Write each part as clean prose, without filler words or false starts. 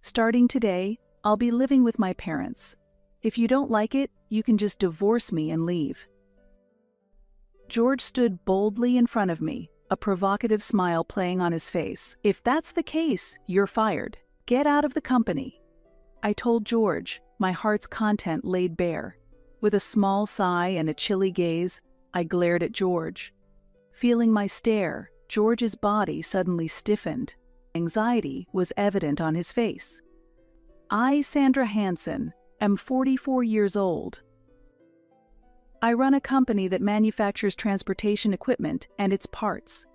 Starting today, I'll be living with my parents. If you don't like it, you can just divorce me and leave." George stood boldly in front of me, a provocative smile playing on his face. "If that's the case, you're fired. Get out of the company." I told George, my heart's content laid bare. With a small sigh and a chilly gaze, I glared at George. Feeling my stare, George's body suddenly stiffened. Anxiety was evident on his face. "I, Sandra Hansen, am 44 years old. I run a company that manufactures transportation equipment and its parts.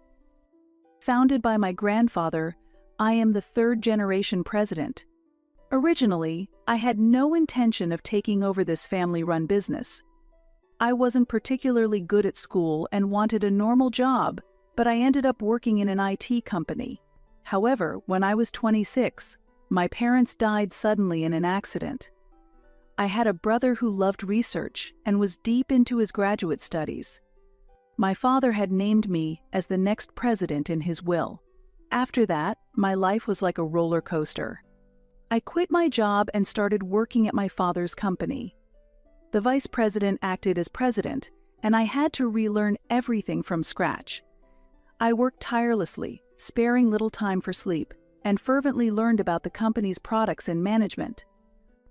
Founded by my grandfather, I am the third-generation president. Originally, I had no intention of taking over this family-run business. I wasn't particularly good at school and wanted a normal job, but I ended up working in an IT company. However, when I was 26, my parents died suddenly in an accident. I had a brother who loved research and was deep into his graduate studies. My father had named me as the next president in his will. After that, my life was like a roller coaster. I quit my job and started working at my father's company. The vice president acted as president, and I had to relearn everything from scratch. I worked tirelessly, sparing little time for sleep, and fervently learned about the company's products and management.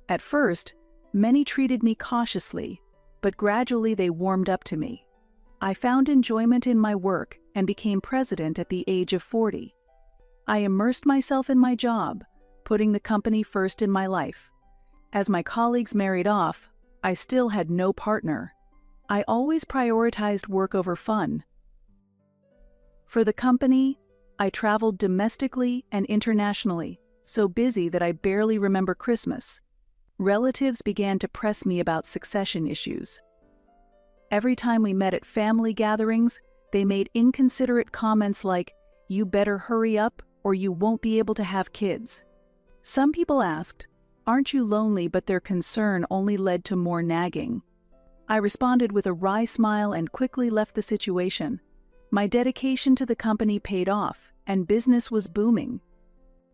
At first, many treated me cautiously, but gradually they warmed up to me. I found enjoyment in my work and became president at the age of 40. I immersed myself in my job, putting the company first in my life. As my colleagues married off, I still had no partner. I always prioritized work over fun. For the company, I traveled domestically and internationally, so busy that I barely remember Christmas. Relatives began to press me about succession issues. Every time we met at family gatherings, they made inconsiderate comments like, "You better hurry up or you won't be able to have kids." Some people asked, "Aren't you lonely?" but their concern only led to more nagging. I responded with a wry smile and quickly left the situation. My dedication to the company paid off, and business was booming.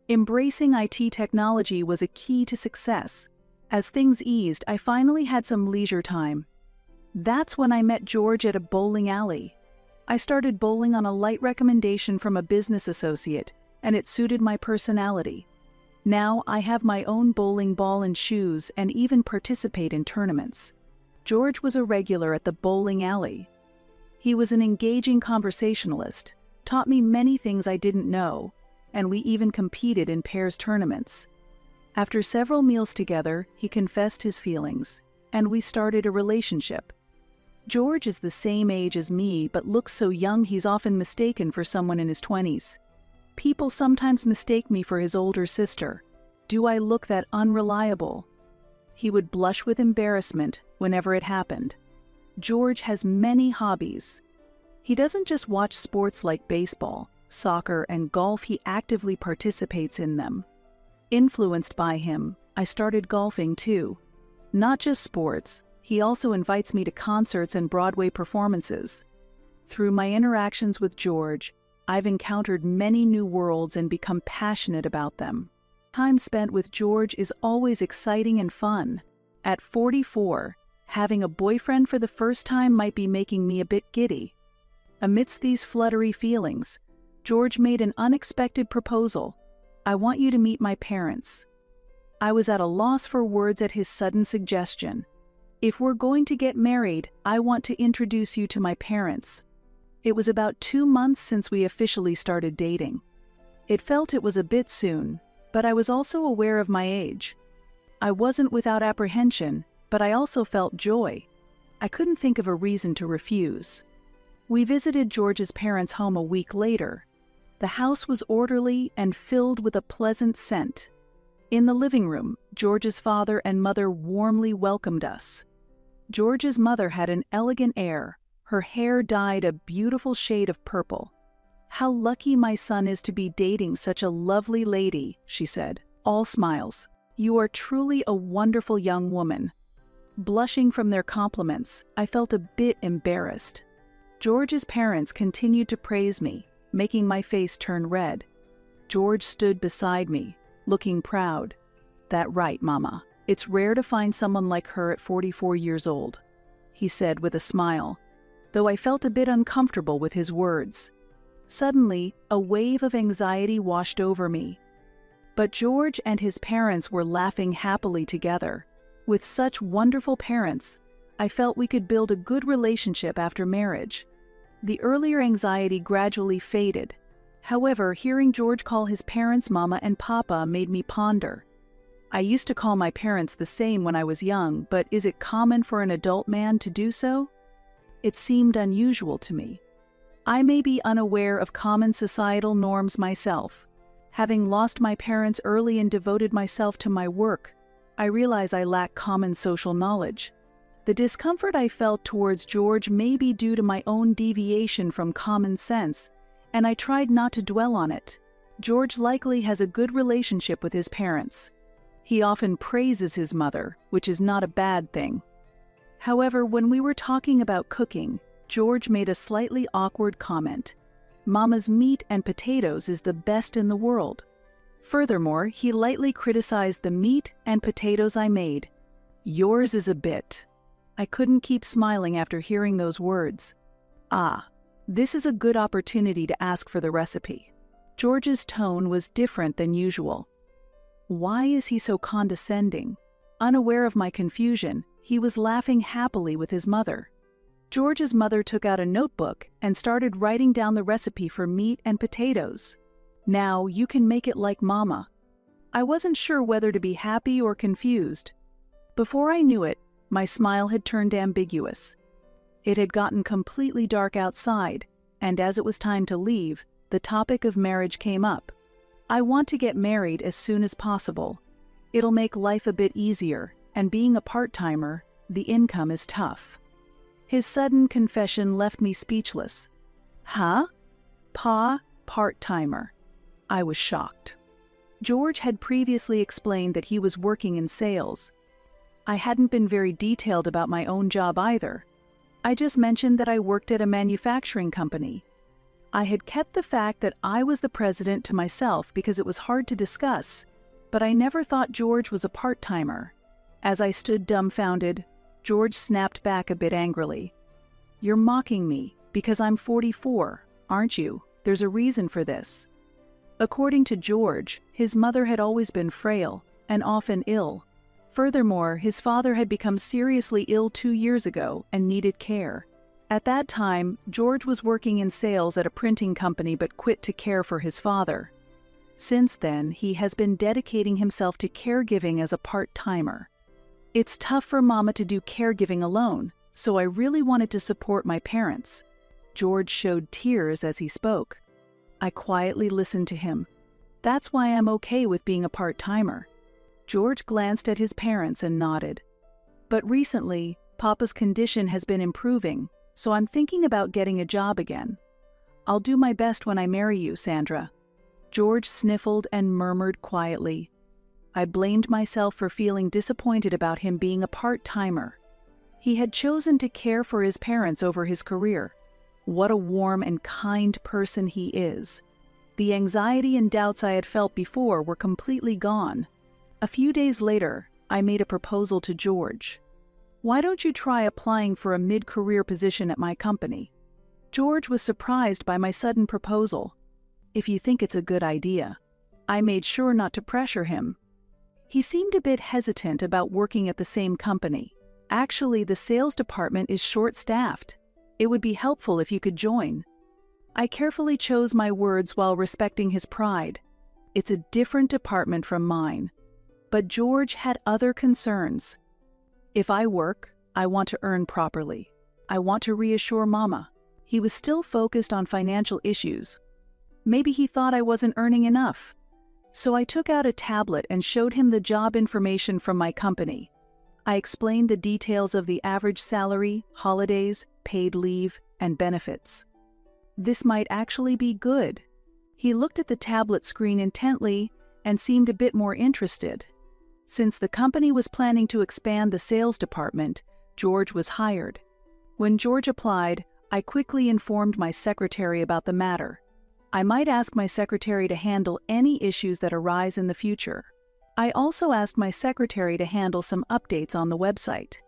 Embracing IT technology was a key to success. As things eased, I finally had some leisure time. That's when I met George at a bowling alley. I started bowling on a light recommendation from a business associate, and it suited my personality. Now I have my own bowling ball and shoes and even participate in tournaments. George was a regular at the bowling alley. He was an engaging conversationalist, taught me many things I didn't know, and we even competed in pairs tournaments. After several meals together, he confessed his feelings, and we started a relationship. George is the same age as me but looks so young he's often mistaken for someone in his 20s. People sometimes mistake me for his older sister. Do I look that unreliable? He would blush with embarrassment whenever it happened. George has many hobbies. He doesn't just watch sports like baseball, soccer, and golf, he actively participates in them. Influenced by him, I started golfing too. Not just sports, he also invites me to concerts and Broadway performances. Through my interactions with George, I've encountered many new worlds and become passionate about them. Time spent with George is always exciting and fun. At 44, having a boyfriend for the first time might be making me a bit giddy. Amidst these fluttery feelings, George made an unexpected proposal. "I want you to meet my parents." I was at a loss for words at his sudden suggestion. "If we're going to get married, I want to introduce you to my parents." It was about 2 months since we officially started dating. It felt it was a bit soon, but I was also aware of my age. I wasn't without apprehension, but I also felt joy. I couldn't think of a reason to refuse. We visited George's parents' home a week later. The house was orderly and filled with a pleasant scent. In the living room, George's father and mother warmly welcomed us. George's mother had an elegant air, her hair dyed a beautiful shade of purple. "How lucky my son is to be dating such a lovely lady," she said, all smiles. "You are truly a wonderful young woman." Blushing from their compliments, I felt a bit embarrassed. George's parents continued to praise me, making my face turn red. George stood beside me, looking proud. "That right, Mama. It's rare to find someone like her at 44 years old," he said with a smile, though I felt a bit uncomfortable with his words. Suddenly, a wave of anxiety washed over me. But George and his parents were laughing happily together. With such wonderful parents, I felt we could build a good relationship after marriage. The earlier anxiety gradually faded. However, hearing George call his parents Mama and Papa made me ponder. I used to call my parents the same when I was young, but is it common for an adult man to do so? It seemed unusual to me. I may be unaware of common societal norms myself. Having lost my parents early and devoted myself to my work, I realize I lack common social knowledge. The discomfort I felt towards George may be due to my own deviation from common sense, and I tried not to dwell on it. George likely has a good relationship with his parents. He often praises his mother, which is not a bad thing. However, when we were talking about cooking, George made a slightly awkward comment. "Mama's meat and potatoes is the best in the world." Furthermore, he lightly criticized the meat and potatoes I made. "Yours is a bit." I couldn't keep smiling after hearing those words. This is a good opportunity to ask for the recipe. George's tone was different than usual. Why is he so condescending? Unaware of my confusion, he was laughing happily with his mother. George's mother took out a notebook and started writing down the recipe for meat and potatoes. "Now you can make it like Mama." I wasn't sure whether to be happy or confused. Before I knew it, my smile had turned ambiguous. It had gotten completely dark outside, and as it was time to leave, the topic of marriage came up. I want to get married as soon as possible. It'll make life a bit easier, and being a part-timer, the income is tough. His sudden confession left me speechless. "Huh? Pa, part-timer." I was shocked. George had previously explained that he was working in sales. I hadn't been very detailed about my own job either. I just mentioned that I worked at a manufacturing company. I had kept the fact that I was the president to myself because it was hard to discuss, but I never thought George was a part-timer. As I stood dumbfounded, George snapped back a bit angrily. "You're mocking me because I'm 44, aren't you? There's a reason for this." According to George, his mother had always been frail and often ill. Furthermore, his father had become seriously ill 2 years ago and needed care. At that time, George was working in sales at a printing company but quit to care for his father. Since then, he has been dedicating himself to caregiving as a part-timer. "It's tough for Mama to do caregiving alone, so I really wanted to support my parents." George showed tears as he spoke. I quietly listened to him. "That's why I'm okay with being a part-timer." George glanced at his parents and nodded. "But recently, Papa's condition has been improving, so I'm thinking about getting a job again. I'll do my best when I marry you, Sandra." George sniffled and murmured quietly. I blamed myself for feeling disappointed about him being a part-timer. He had chosen to care for his parents over his career. What a warm and kind person he is. The anxiety and doubts I had felt before were completely gone. A few days later, I made a proposal to George. "Why don't you try applying for a mid-career position at my company?" George was surprised by my sudden proposal. "If you think it's a good idea." I made sure not to pressure him. He seemed a bit hesitant about working at the same company. "Actually, the sales department is short-staffed. It would be helpful if you could join." I carefully chose my words while respecting his pride. It's a different department from mine. But George had other concerns. "If I work, I want to earn properly. I want to reassure Mama." He was still focused on financial issues. Maybe he thought I wasn't earning enough. So I took out a tablet and showed him the job information from my company. I explained the details of the average salary, holidays, paid leave, and benefits. This might actually be good. He looked at the tablet screen intently and seemed a bit more interested. Since the company was planning to expand the sales department, George was hired. When George applied, I quickly informed my secretary about the matter. I might ask my secretary to handle any issues that arise in the future. I also asked my secretary to handle some updates on the website.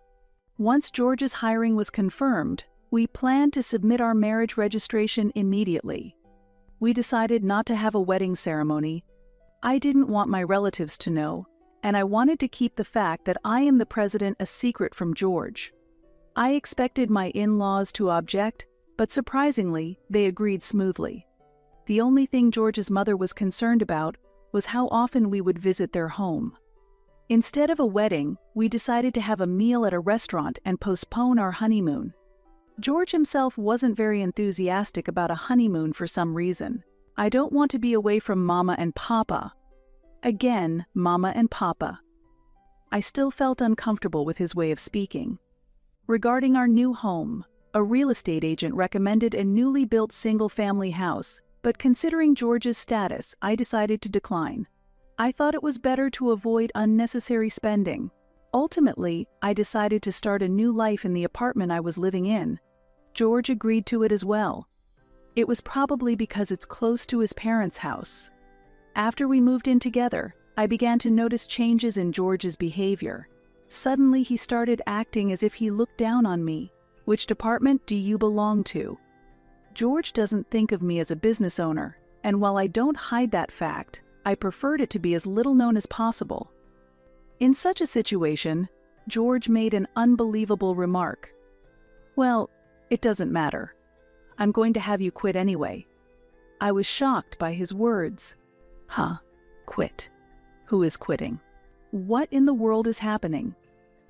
Once George's hiring was confirmed, we planned to submit our marriage registration immediately. We decided not to have a wedding ceremony. I didn't want my relatives to know, and I wanted to keep the fact that I am the president a secret from George. I expected my in-laws to object, but surprisingly, they agreed smoothly. The only thing George's mother was concerned about was how often we would visit their home. Instead of a wedding, we decided to have a meal at a restaurant and postpone our honeymoon. George himself wasn't very enthusiastic about a honeymoon for some reason. I don't want to be away from Mama and Papa. Again, Mama and Papa. I still felt uncomfortable with his way of speaking. Regarding our new home, a real estate agent recommended a newly built single-family house, but considering George's status, I decided to decline. I thought it was better to avoid unnecessary spending. Ultimately, I decided to start a new life in the apartment I was living in. George agreed to it as well. It was probably because it's close to his parents' house. After we moved in together, I began to notice changes in George's behavior. Suddenly, he started acting as if he looked down on me. Which department do you belong to? George doesn't think of me as a business owner, and while I don't hide that fact, I preferred it to be as little known as possible. In such a situation, George made an unbelievable remark. "Well, it doesn't matter. I'm going to have you quit anyway." I was shocked by his words. Huh, quit. Who is quitting? What in the world is happening?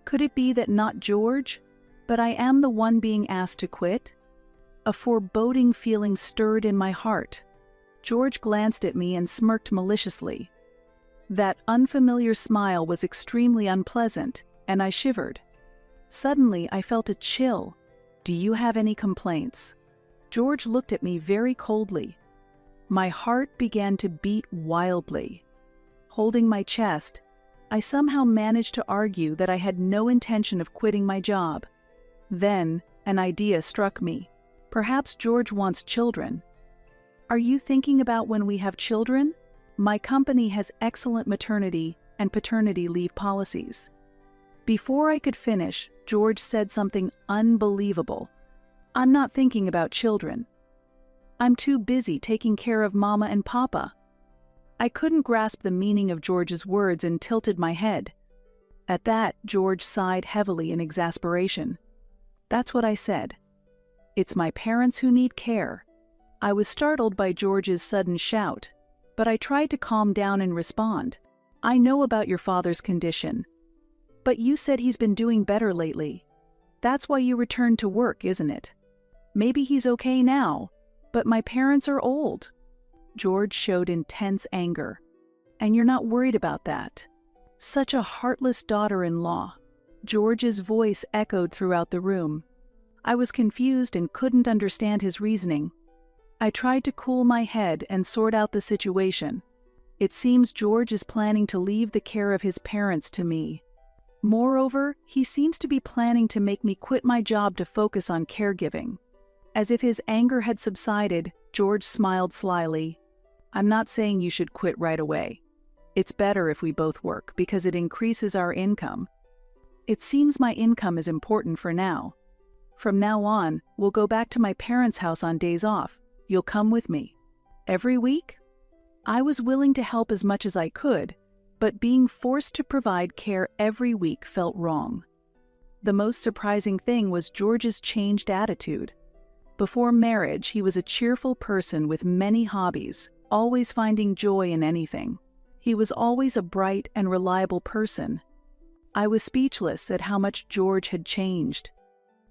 Could it be that not George, but I am the one being asked to quit? A foreboding feeling stirred in my heart. George glanced at me and smirked maliciously. That unfamiliar smile was extremely unpleasant, and I shivered. Suddenly, I felt a chill. "Do you have any complaints?" George looked at me very coldly. My heart began to beat wildly. Holding my chest, I somehow managed to argue that I had no intention of quitting my job. Then, an idea struck me. Perhaps George wants children. "Are you thinking about when we have children? My company has excellent maternity and paternity leave policies." Before I could finish, George said something unbelievable. "I'm not thinking about children. I'm too busy taking care of Mama and Papa." I couldn't grasp the meaning of George's words and tilted my head. At that, George sighed heavily in exasperation. "That's what I said. It's my parents who need care." I was startled by George's sudden shout, but I tried to calm down and respond. "I know about your father's condition, but you said he's been doing better lately. That's why you returned to work, isn't it? Maybe he's okay now, but my parents are old." George showed intense anger. "And you're not worried about that? Such a heartless daughter-in-law." George's voice echoed throughout the room. I was confused and couldn't understand his reasoning. I tried to cool my head and sort out the situation. It seems George is planning to leave the care of his parents to me. Moreover, he seems to be planning to make me quit my job to focus on caregiving. As if his anger had subsided, George smiled slyly. "I'm not saying you should quit right away. It's better if we both work because it increases our income. It seems my income is important for now. From now on, we'll go back to my parents' house on days off. You'll come with me. Every week?" I was willing to help as much as I could, but being forced to provide care every week felt wrong. The most surprising thing was George's changed attitude. Before marriage, he was a cheerful person with many hobbies, always finding joy in anything. He was always a bright and reliable person. I was speechless at how much George had changed.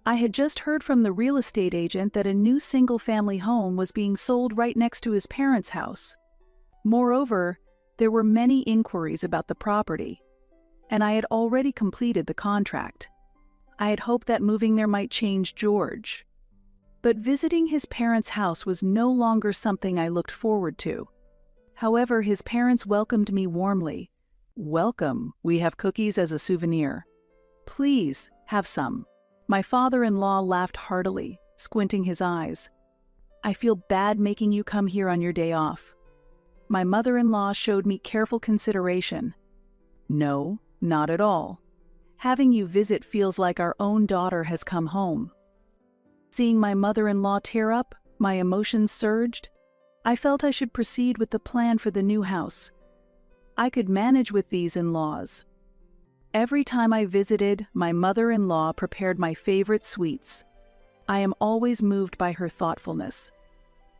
I had just heard from the real estate agent that a new single-family home was being sold right next to his parents' house. Moreover, there were many inquiries about the property, and I had already completed the contract. I had hoped that moving there might change George. But visiting his parents' house was no longer something I looked forward to. However, his parents welcomed me warmly. "Welcome, we have cookies as a souvenir. Please, have some." My father-in-law laughed heartily, squinting his eyes. I feel bad making you come here on your day off." My mother-in-law showed me careful consideration. "No, not at all. Having you visit feels like our own daughter has come home." Seeing my mother-in-law tear up, my emotions surged. I felt I should proceed with the plan for the new house. I could manage with these in-laws. Every time I visited, my mother-in-law prepared my favorite sweets. I am always moved by her thoughtfulness.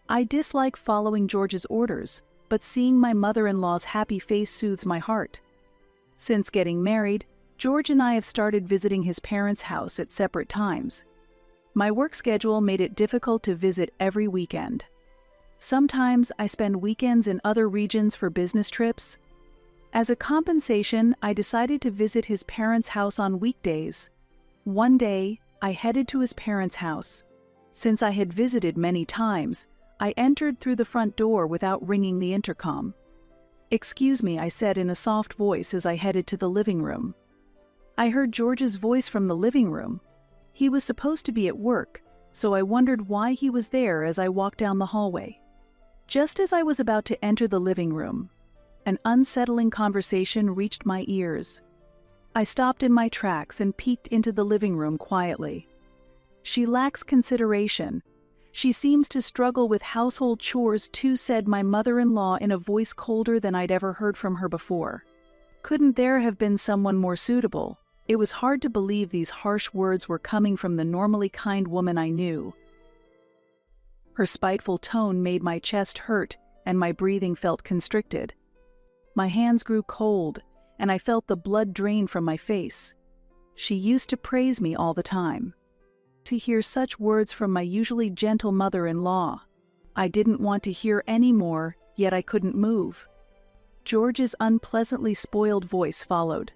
I dislike following George's orders, but seeing my mother-in-law's happy face soothes my heart. Since getting married, George and I have started visiting his parents' house at separate times. My work schedule made it difficult to visit every weekend. Sometimes I spend weekends in other regions for business trips. As a compensation, I decided to visit his parents' house on weekdays. One day, I headed to his parents' house. Since I had visited many times, I entered through the front door without ringing the intercom. "Excuse me," I said in a soft voice as I headed to the living room. I heard George's voice from the living room. He was supposed to be at work, so I wondered why he was there as I walked down the hallway. Just as I was about to enter the living room, an unsettling conversation reached my ears. I stopped in my tracks and peeked into the living room quietly. "She lacks consideration. She seems to struggle with household chores too," said my mother-in-law in a voice colder than I'd ever heard from her before. Couldn't there have been someone more suitable? It was hard to believe these harsh words were coming from the normally kind woman I knew. Her spiteful tone made my chest hurt and my breathing felt constricted. My hands grew cold, and I felt the blood drain from my face. She used to praise me all the time. To hear such words from my usually gentle mother-in-law, I didn't want to hear any more, yet I couldn't move. George's unpleasantly spoiled voice followed.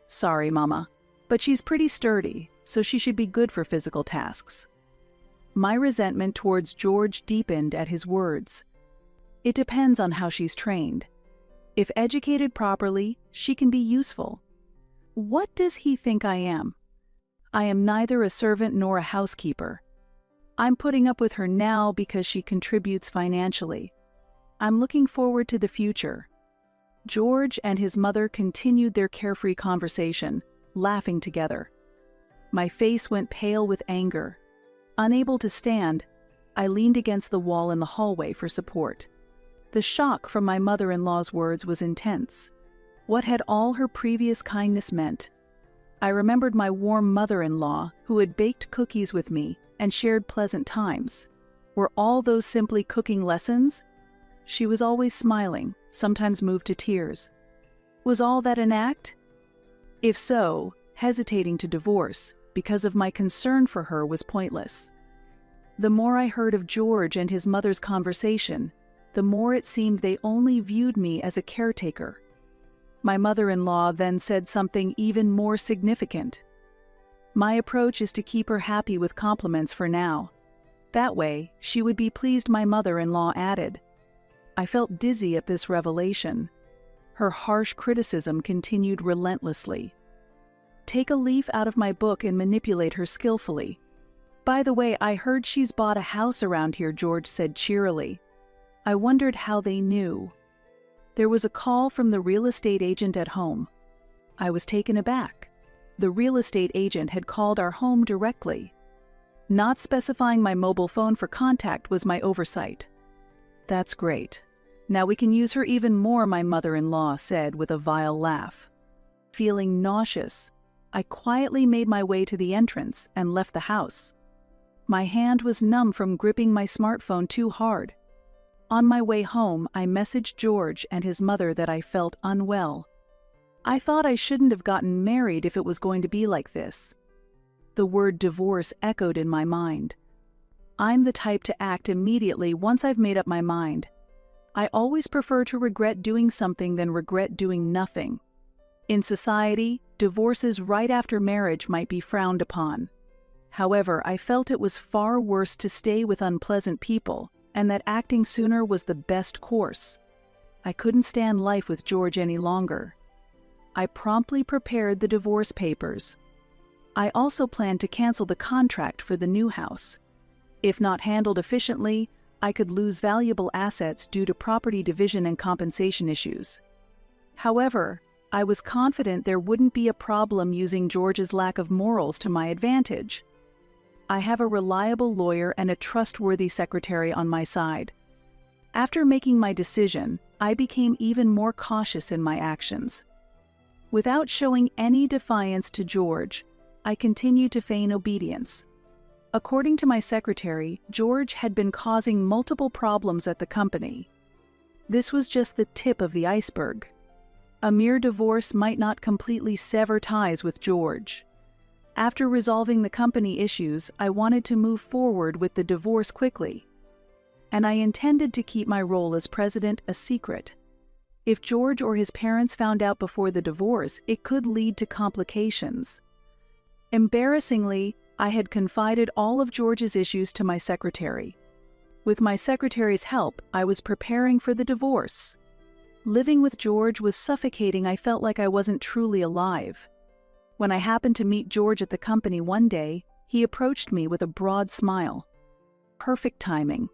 "Sorry, Mama, but she's pretty sturdy, so she should be good for physical tasks." My resentment towards George deepened at his words. It depends on how she's trained. If educated properly, she can be useful. What does he think I am? I am neither a servant nor a housekeeper. I'm putting up with her now because she contributes financially. I'm looking forward to the future. George and his mother continued their carefree conversation, laughing together. My face went pale with anger. Unable to stand, I leaned against the wall in the hallway for support. The shock from my mother-in-law's words was intense. What had all her previous kindness meant? I remembered my warm mother-in-law, who had baked cookies with me and shared pleasant times. Were all those simply cooking lessons? She was always smiling, sometimes moved to tears. Was all that an act? If so, hesitating to divorce because of my concern for her was pointless. The more I heard of George and his mother's conversation, the more it seemed they only viewed me as a caretaker. My mother-in-law then said something even more significant. "My approach is to keep her happy with compliments for now. That way, she would be pleased," my mother-in-law added. I felt dizzy at this revelation. Her harsh criticism continued relentlessly. Take a leaf out of my book and manipulate her skillfully. "By the way, I heard she's bought a house around here," George said cheerily. I wondered how they knew. There was a call from the real estate agent at home. I was taken aback. The real estate agent had called our home directly. Not specifying my mobile phone for contact was my oversight. "That's great. Now we can use her even more," my mother-in-law said with a vile laugh. Feeling nauseous, I quietly made my way to the entrance and left the house. My hand was numb from gripping my smartphone too hard. On my way home, I messaged George and his mother that I felt unwell. I thought I shouldn't have gotten married if it was going to be like this. The word divorce echoed in my mind. I'm the type to act immediately once I've made up my mind. I always prefer to regret doing something than regret doing nothing. In society, divorces right after marriage might be frowned upon. However, I felt it was far worse to stay with unpleasant people, and that acting sooner was the best course. I couldn't stand life with George any longer. I promptly prepared the divorce papers. I also planned to cancel the contract for the new house. If not handled efficiently, I could lose valuable assets due to property division and compensation issues. However, I was confident there wouldn't be a problem using George's lack of morals to my advantage. I have a reliable lawyer and a trustworthy secretary on my side. After making my decision, I became even more cautious in my actions. Without showing any defiance to George, I continued to feign obedience. According to my secretary, George had been causing multiple problems at the company. This was just the tip of the iceberg. A mere divorce might not completely sever ties with George. After resolving the company issues, I wanted to move forward with the divorce quickly. And I intended to keep my role as president a secret. If George or his parents found out before the divorce, it could lead to complications. Embarrassingly, I had confided all of George's issues to my secretary. With my secretary's help, I was preparing for the divorce. Living with George was suffocating. I felt like I wasn't truly alive. When I happened to meet George at the company one day, he approached me with a broad smile. Perfect timing.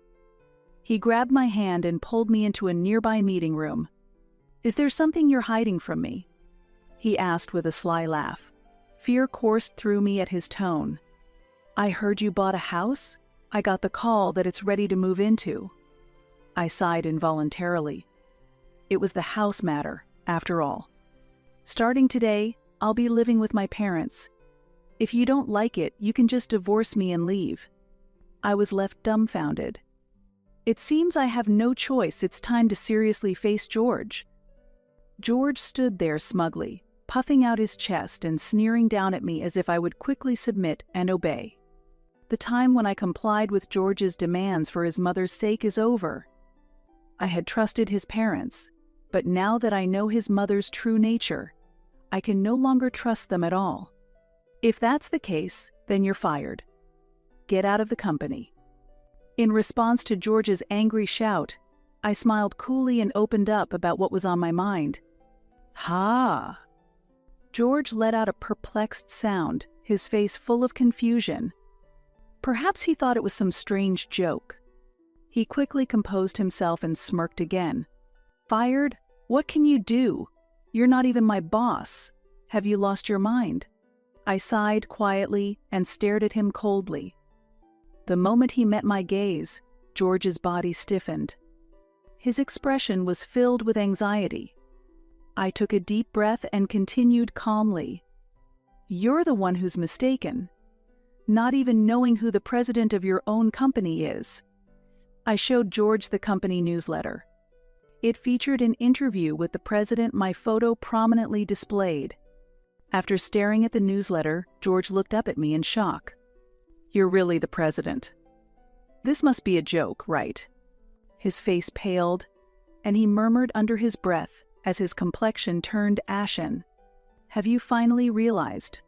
He grabbed my hand and pulled me into a nearby meeting room. "Is there something you're hiding from me?" he asked with a sly laugh. Fear coursed through me at his tone. "I heard you bought a house? I got the call that it's ready to move into." I sighed involuntarily. It was the house matter, after all. "Starting today, I'll be living with my parents. If you don't like it, you can just divorce me and leave." I was left dumbfounded. It seems I have no choice. It's time to seriously face George. George stood there smugly, puffing out his chest and sneering down at me as if I would quickly submit and obey. The time when I complied with George's demands for his mother's sake is over. I had trusted his parents, but now that I know his mother's true nature, I can no longer trust them at all. "If that's the case, then you're fired. Get out of the company." In response to George's angry shout, I smiled coolly and opened up about what was on my mind. "Ha!" George let out a perplexed sound, his face full of confusion. Perhaps he thought it was some strange joke. He quickly composed himself and smirked again. "Fired? What can you do? You're not even my boss. Have you lost your mind?" I sighed quietly and stared at him coldly. The moment he met my gaze, George's body stiffened. His expression was filled with anxiety. I took a deep breath and continued calmly. "You're the one who's mistaken. Not even knowing who the president of your own company is." I showed George the company newsletter. It featured an interview with the president, my photo prominently displayed. After staring at the newsletter, George looked up at me in shock. "You're really the president. This must be a joke, right?" His face paled, and he murmured under his breath as his complexion turned ashen. "Have you finally realized?"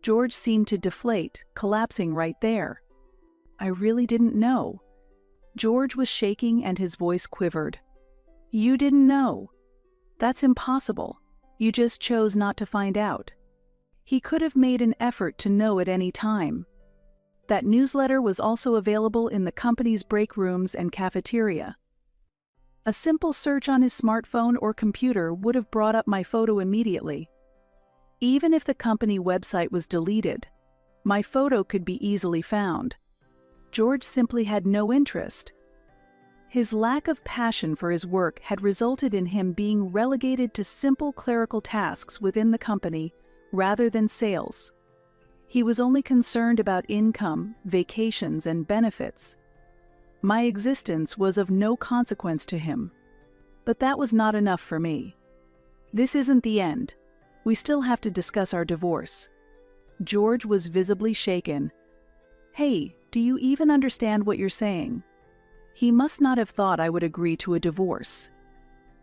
George seemed to deflate, collapsing right there. I really didn't know. George was shaking and his voice quivered. "You didn't know? That's impossible. You just chose not to find out." He could have made an effort to know at any time. That newsletter was also available in the company's break rooms and cafeteria. A simple search on his smartphone or computer would have brought up my photo immediately. Even if the company website was deleted, my photo could be easily found. George simply had no interest. His lack of passion for his work had resulted in him being relegated to simple clerical tasks within the company rather than sales. He was only concerned about income, vacations, and benefits. My existence was of no consequence to him. But that was not enough for me. "This isn't the end. We still have to discuss our divorce." George was visibly shaken. "Hey, do you even understand what you're saying?" He must not have thought I would agree to a divorce.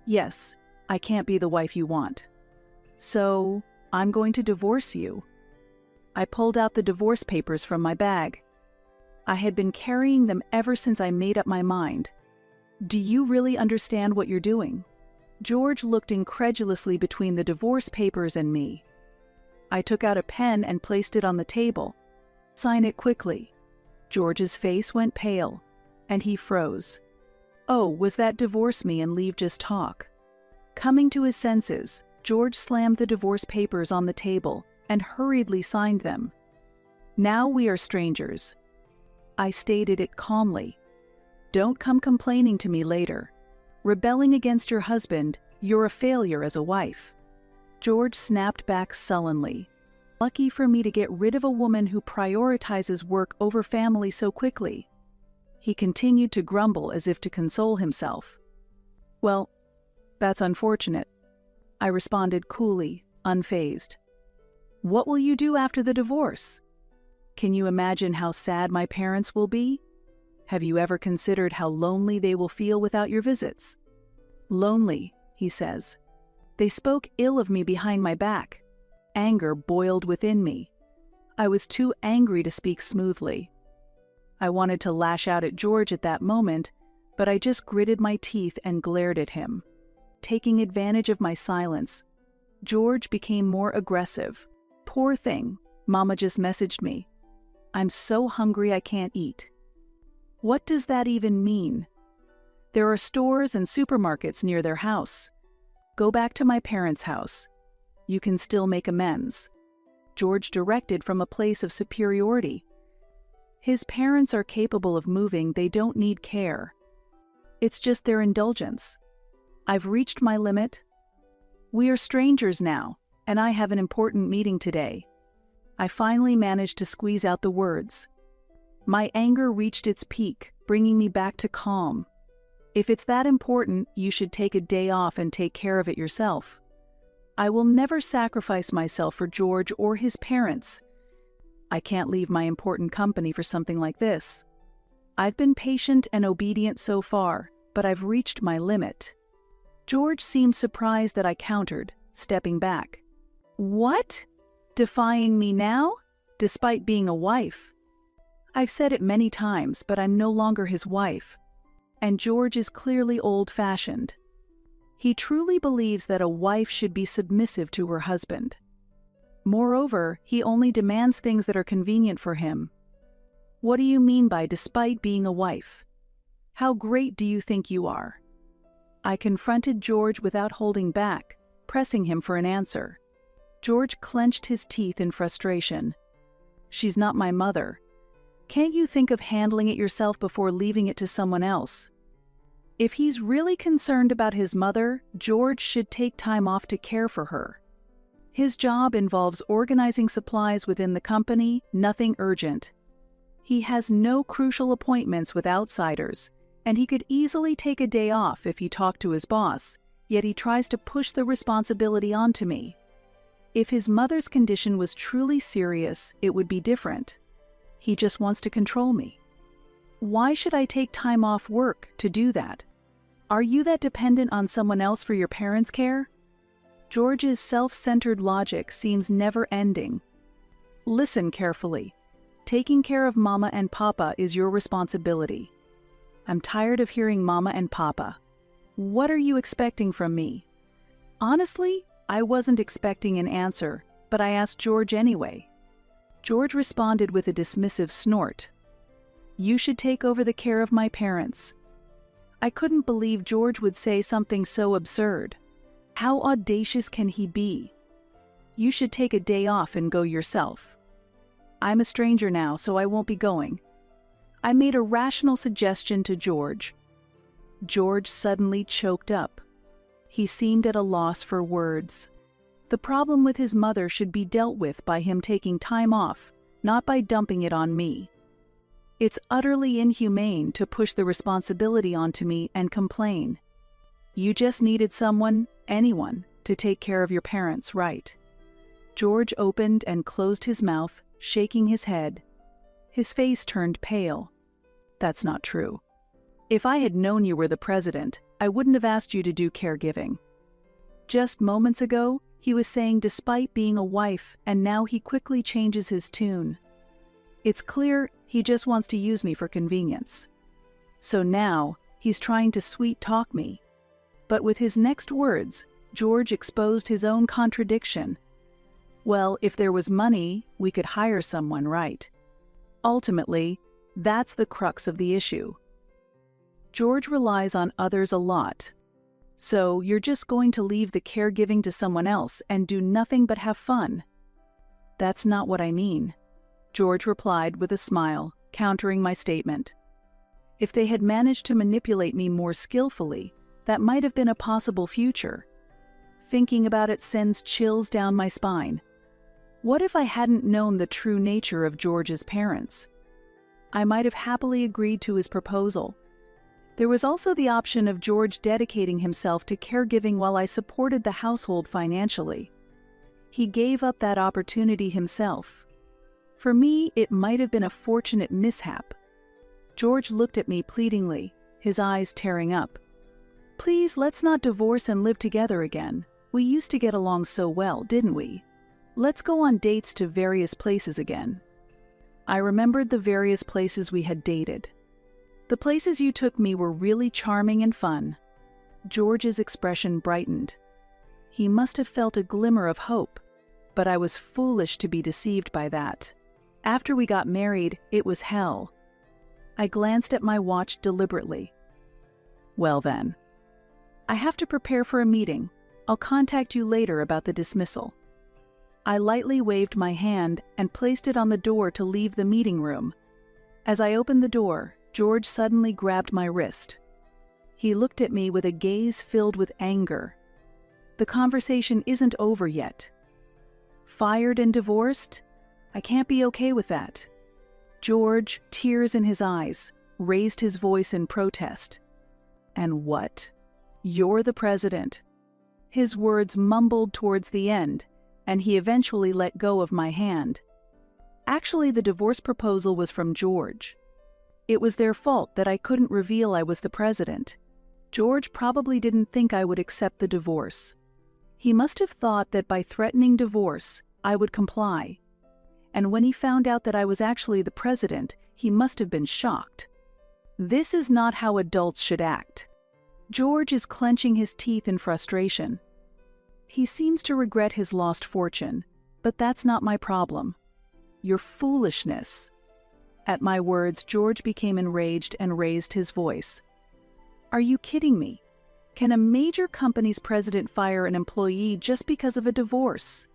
"Yes, I can't be the wife you want. So, I'm going to divorce you." I pulled out the divorce papers from my bag. I had been carrying them ever since I made up my mind. "Do you really understand what you're doing?" George looked incredulously between the divorce papers and me. I took out a pen and placed it on the table. "Sign it quickly." George's face went pale, and he froze. Oh, was that divorce me and leave just talk? Coming to his senses, George slammed the divorce papers on the table and hurriedly signed them. Now we are strangers. I stated it calmly. Don't come complaining to me later. Rebelling against your husband, you're a failure as a wife. George snapped back sullenly. Lucky for me to get rid of a woman who prioritizes work over family so quickly. He continued to grumble as if to console himself. Well, that's unfortunate, I responded coolly, unfazed. What will you do after the divorce? Can you imagine how sad my parents will be? Have you ever considered how lonely they will feel without your visits? Lonely, he says. They spoke ill of me behind my back. Anger boiled within me. I was too angry to speak smoothly. I wanted to lash out at George at that moment, but I just gritted my teeth and glared at him. Taking advantage of my silence, George became more aggressive. Poor thing, Mama just messaged me. I'm so hungry I can't eat. What does that even mean? There are stores and supermarkets near their house. Go back to my parents' house. You can still make amends. George directed from a place of superiority. His parents are capable of moving, they don't need care. It's just their indulgence. I've reached my limit. We are strangers now, and I have an important meeting today. I finally managed to squeeze out the words. My anger reached its peak, bringing me back to calm. If it's that important, you should take a day off and take care of it yourself. I will never sacrifice myself for George or his parents. I can't leave my important company for something like this. I've been patient and obedient so far, but I've reached my limit. George seemed surprised that I countered, stepping back. What? Defying me now? Despite being a wife? I've said it many times, but I'm no longer his wife. And George is clearly old-fashioned. He truly believes that a wife should be submissive to her husband. Moreover, he only demands things that are convenient for him. What do you mean by despite being a wife? How great do you think you are? I confronted George without holding back, pressing him for an answer. George clenched his teeth in frustration. She's not my mother. Can't you think of handling it yourself before leaving it to someone else? If he's really concerned about his mother, George should take time off to care for her. His job involves organizing supplies within the company, nothing urgent. He has no crucial appointments with outsiders, and he could easily take a day off if he talked to his boss, yet he tries to push the responsibility onto me. If his mother's condition was truly serious, it would be different. He just wants to control me. Why should I take time off work to do that? Are you that dependent on someone else for your parents' care? George's self-centered logic seems never-ending. Listen carefully. Taking care of Mama and Papa is your responsibility. I'm tired of hearing Mama and Papa. What are you expecting from me? Honestly, I wasn't expecting an answer, but I asked George anyway. George responded with a dismissive snort. You should take over the care of my parents. I couldn't believe George would say something so absurd. How audacious can he be? You should take a day off and go yourself. I'm a stranger now, so I won't be going. I made a rational suggestion to George. George suddenly choked up. He seemed at a loss for words. The problem with his mother should be dealt with by him taking time off, not by dumping it on me. It's utterly inhumane to push the responsibility onto me and complain. You just needed someone, anyone, to take care of your parents, right? George opened and closed his mouth, shaking his head. His face turned pale. That's not true. If I had known you were the president, I wouldn't have asked you to do caregiving. Just moments ago, he was saying despite being a wife, and now he quickly changes his tune. It's clear he just wants to use me for convenience. So now, he's trying to sweet-talk me. But with his next words, George exposed his own contradiction. Well, if there was money, we could hire someone, right? Ultimately, That's the crux of the issue. George relies on others a lot. So you're just going to leave the caregiving to someone else and do nothing but have fun? That's not what I mean, George replied with a smile, countering my statement. If they had managed to manipulate me more skillfully, that might have been a possible future. Thinking about it sends chills down my spine. What if I hadn't known the true nature of George's parents? I might have happily agreed to his proposal. There was also the option of George dedicating himself to caregiving while I supported the household financially. He gave up that opportunity himself. For me, it might have been a fortunate mishap. George looked at me pleadingly, his eyes tearing up. Please, let's not divorce and live together again. We used to get along so well, didn't we? Let's go on dates to various places again. I remembered the various places we had dated. The places you took me were really charming and fun. George's expression brightened. He must have felt a glimmer of hope, but I was foolish to be deceived by that. After we got married, it was hell. I glanced at my watch deliberately. Well then. I have to prepare for a meeting. I'll contact you later about the dismissal. I lightly waved my hand and placed it on the door to leave the meeting room. As I opened the door, George suddenly grabbed my wrist. He looked at me with a gaze filled with anger. The conversation isn't over yet. Fired and divorced? I can't be okay with that. George, tears in his eyes, raised his voice in protest. And what? You're the president. His words mumbled towards the end, and he eventually let go of my hand. Actually, the divorce proposal was from George. It was their fault that I couldn't reveal I was the president. George probably didn't think I would accept the divorce. He must have thought that by threatening divorce, I would comply. And when he found out that I was actually the president, he must have been shocked. This is not how adults should act. George is clenching his teeth in frustration. He seems to regret his lost fortune, but that's not my problem. Your foolishness. At my words, George became enraged and raised his voice. Are you kidding me? Can a major company's president fire an employee just because of a divorce?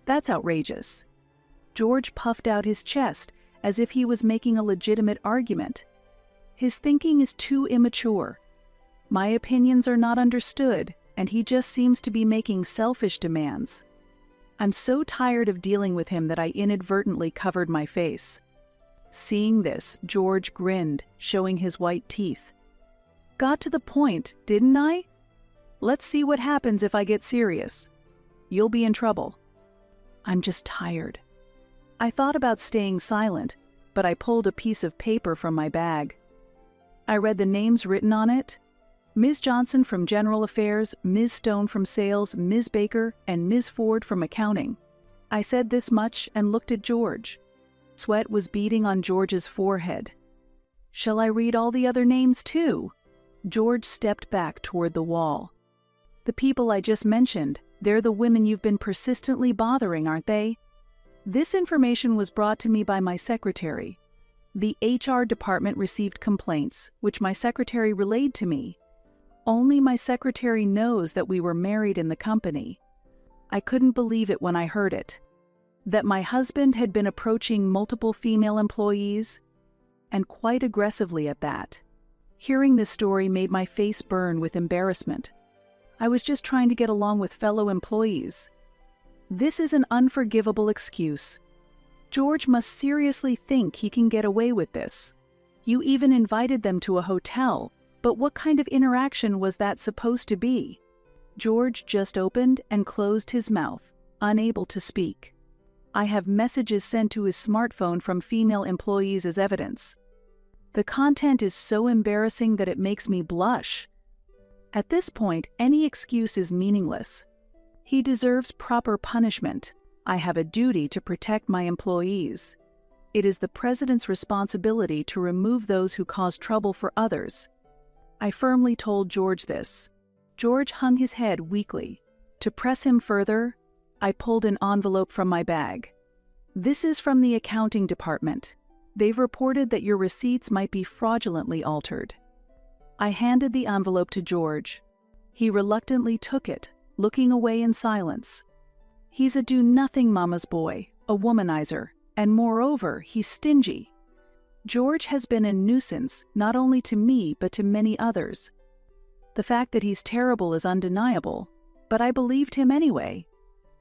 That's outrageous. George puffed out his chest as if he was making a legitimate argument. His thinking is too immature. My opinions are not understood, and he just seems to be making selfish demands. I'm so tired of dealing with him that I inadvertently covered my face. Seeing this, George grinned, showing his white teeth. Got to the point, didn't I? Let's see what happens if I get serious. You'll be in trouble. I'm just tired. I thought about staying silent, but I pulled a piece of paper from my bag. I read the names written on it. Ms. Johnson from General Affairs, Ms. Stone from Sales, Ms. Baker, and Ms. Ford from Accounting. I said this much and looked at George. Sweat was beading on George's forehead. Shall I read all the other names too? George stepped back toward the wall. The people I just mentioned, they're the women you've been persistently bothering, aren't they? This information was brought to me by my secretary. The HR department received complaints, which my secretary relayed to me. Only my secretary knows that we were married in the company. I couldn't believe it when I heard it. That my husband had been approaching multiple female employees, and quite aggressively at that. Hearing this story made my face burn with embarrassment. I was just trying to get along with fellow employees. This is an unforgivable excuse. George must seriously think he can get away with this. You even invited them to a hotel, but what kind of interaction was that supposed to be? George just opened and closed his mouth, unable to speak. I have messages sent to his smartphone from female employees as evidence. The content is so embarrassing that it makes me blush. At this point, any excuse is meaningless. He deserves proper punishment. I have a duty to protect my employees. It is the president's responsibility to remove those who cause trouble for others. I firmly told George this. George hung his head weakly. To press him further, I pulled an envelope from my bag. This is from the accounting department. They've reported that your receipts might be fraudulently altered." I handed the envelope to George. He reluctantly took it, looking away in silence. He's a do-nothing mama's boy, a womanizer, and moreover, he's stingy. George has been a nuisance not only to me but to many others. The fact that he's terrible is undeniable, but I believed him anyway.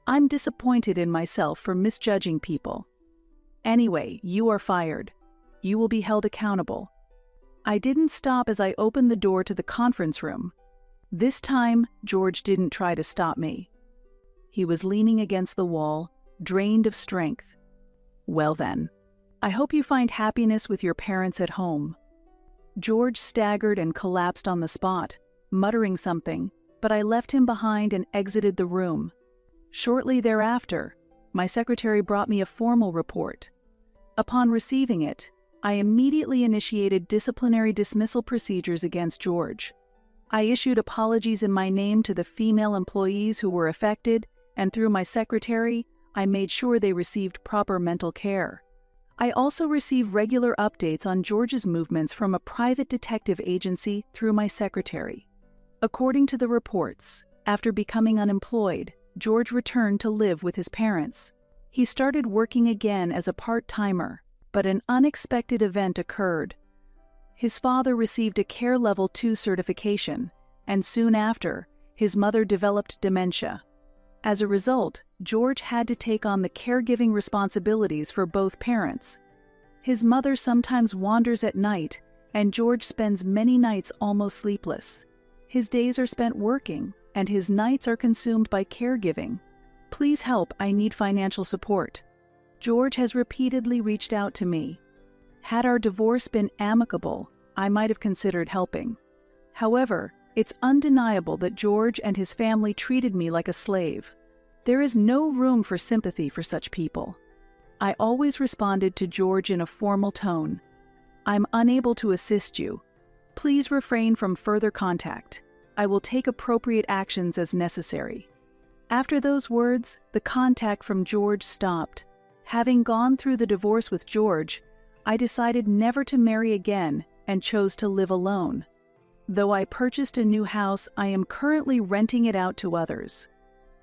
I'm disappointed in myself for misjudging people. Anyway, you are fired. You will be held accountable. I didn't stop as I opened the door to the conference room. This time, George didn't try to stop me. He was leaning against the wall, drained of strength. "Well then, I hope you find happiness with your parents at home." George staggered and collapsed on the spot, muttering something, but I left him behind and exited the room. Shortly thereafter, my secretary brought me a formal report. Upon receiving it, I immediately initiated disciplinary dismissal procedures against George. I issued apologies in my name to the female employees who were affected, and through my secretary, I made sure they received proper mental care. I also receive regular updates on George's movements from a private detective agency through my secretary. According to the reports, after becoming unemployed, George returned to live with his parents. He started working again as a part-timer, but an unexpected event occurred. His father received a Care Level 2 certification, and soon after, his mother developed dementia. As a result, George had to take on the caregiving responsibilities for both parents. His mother sometimes wanders at night, and George spends many nights almost sleepless. His days are spent working, and his nights are consumed by caregiving. Please help, I need financial support. George has repeatedly reached out to me. Had our divorce been amicable, I might have considered helping. However, it's undeniable that George and his family treated me like a slave. There is no room for sympathy for such people. I always responded to George in a formal tone. "I'm unable to assist you. Please refrain from further contact. I will take appropriate actions as necessary." After those words, the contact from George stopped. Having gone through the divorce with George, I decided never to marry again and chose to live alone. Though I purchased a new house, I am currently renting it out to others.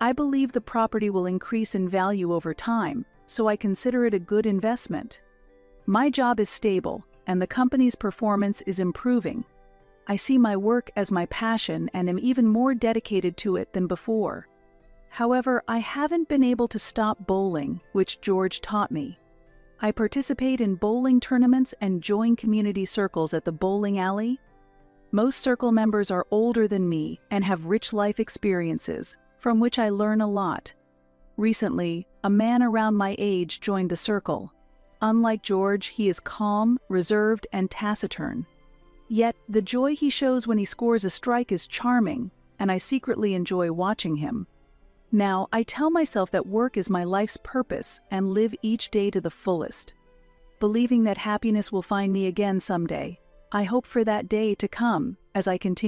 I believe the property will increase in value over time, so I consider it a good investment. My job is stable, and the company's performance is improving. I see my work as my passion and am even more dedicated to it than before. However, I haven't been able to stop bowling, which George taught me. I participate in bowling tournaments and join community circles at the bowling alley. Most circle members are older than me and have rich life experiences, from which I learn a lot. Recently, a man around my age joined the circle. Unlike George, he is calm, reserved, and taciturn. Yet, the joy he shows when he scores a strike is charming, and I secretly enjoy watching him. Now, I tell myself that work is my life's purpose and live each day to the fullest. Believing that happiness will find me again someday, I hope for that day to come as I continue